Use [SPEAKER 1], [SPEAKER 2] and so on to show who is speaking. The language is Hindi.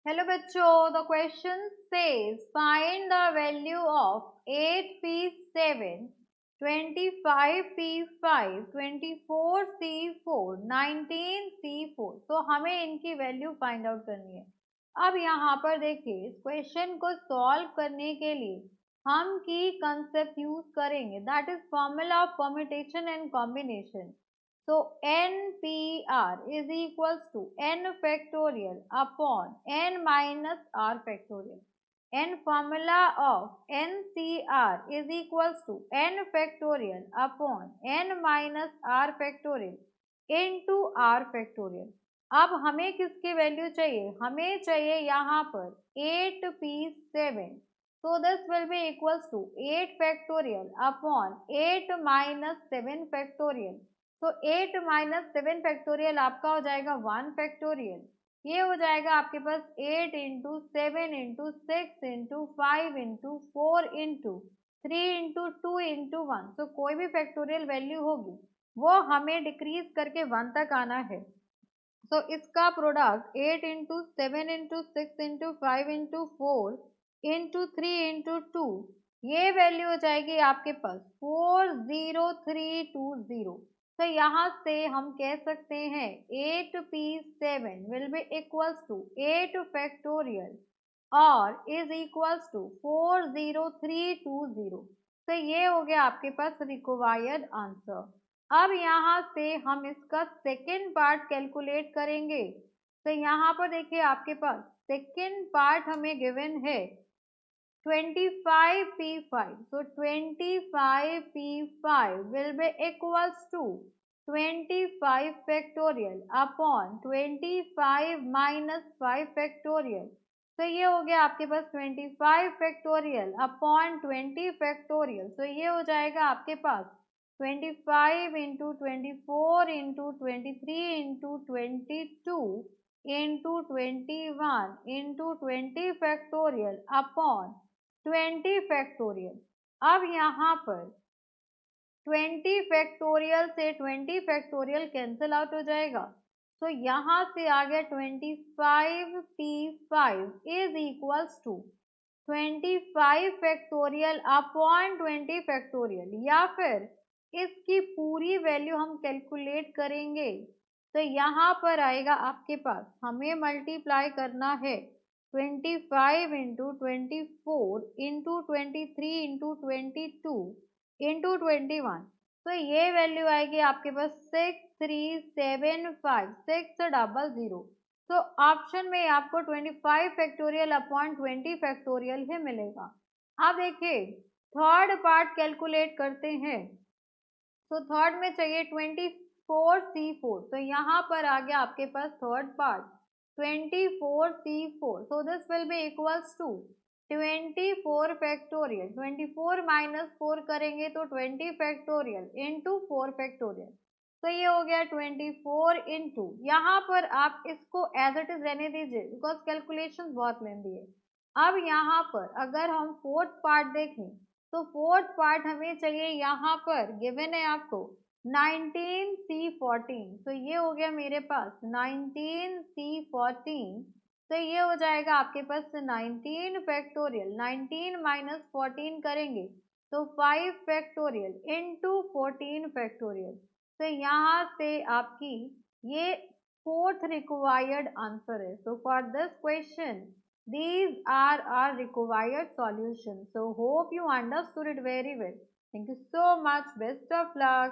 [SPEAKER 1] हेलो बच्चों, the question says find the value of 8p7, 25p5, 24c4, 19c4। तो हमें इनकी वैल्यू फाइंड आउट करनी है। अब यहाँ पर देखिए, इस क्वेश्चन को सॉल्व करने के लिए हम की कंसेप्ट यूज करेंगे, that is formula of permutation and combination. So NPR is equals to n factorial upon n minus r factorial. And formula of NCR is equals to n factorial upon n minus r factorial into r factorial. अब हमें किसकी वैल्यू चाहिए? हमें चाहिए यहाँ पर 8p7. So this will be equals to 8 factorial upon 8 minus 7 factorial. तो 8 माइनस 7 फैक्टोरियल आपका हो जाएगा 1 फैक्टोरियल। ये हो जाएगा आपके पास 8 into 7 into 6 into 5 into 4 into 3 into 2 into 1। तो कोई भी फैक्टोरियल वैल्यू होगी वो हमें डिक्रीज करके 1 तक आना है। तो इसका product 8 into 7 into 6 into 5 into 4 into 3 into 2, ये वैल्यू हो जाएगी आपके पास 40320। तो यहाँ से हम कह सकते हैं 8p7 will be equals to 8 factorial और इज इक्वल्स टू 40320। तो ये हो गया आपके पास रिक्वायर्ड आंसर। अब यहाँ से हम इसका सेकेंड पार्ट कैलकुलेट करेंगे। तो यहाँ पर देखिए आपके पास सेकेंड पार्ट हमें गिवन है 25p5. So 25p5 will be equals to 25 factorial upon 25 minus 5 factorial. तो ये हो गया आपके पास 25 फैक्टोरियल अपॉन 20 फैक्टोरियल। तो ये हो जाएगा आपके पास 25 into 24 into 23 into 22 into 21 into 20 factorial upon 20 factorial. अब यहाँ पर 20 फैक्टोरियल से 20 फैक्टोरियल कैंसिल आउट हो जाएगा। तो यहाँ से आ गया 25p5 is equals to 25 factorial upon 20 factorial, या फिर इसकी पूरी वैल्यू हम कैलकुलेट करेंगे। तो यहाँ पर आएगा आपके पास, हमें मल्टीप्लाई करना है 25 इंटू 24 इंटू 23 इंटू 22 इंटू 21। तो ये वैल्यू आएगी आपके पास 6375600। तो ऑप्शन में आपको 25 फैक्टोरियल अपॉन 20 फैक्टोरियल ही मिलेगा। अब देखिए थर्ड पार्ट कैलकुलेट करते हैं। तो थर्ड में चाहिए 24c4। तो यहाँ पर आ गया आपके पास third part 24c4। So this will be equals to 24 factorial, 24 minus 4 करेंगे तो 20 फैक्टोरियल इंटू 4 फैक्टोरियल। तो ये हो गया 24 इंटू, यहाँ पर आप इसको एज इट इज रहने दीजिए बिकॉज कैलकुलेशन बहुत लेंदी है। अब यहाँ पर अगर हम फोर्थ पार्ट देखें तो फोर्थ पार्ट हमें चाहिए, यहाँ पर गिवन है आपको 19c14। तो ये हो गया मेरे पास 19c14। तो ये हो जाएगा आपके पास 19 फैक्टोरियल, 19 माइनस 14 करेंगे तो 5 फैक्टोरियल इंटू 14 फैक्टोरियल। तो यहाँ से आपकी ये फोर्थ रिक्वायर्ड आंसर है। So for this question these are our required solutions. So hope you understood it very well. Thank you so much. Best of luck.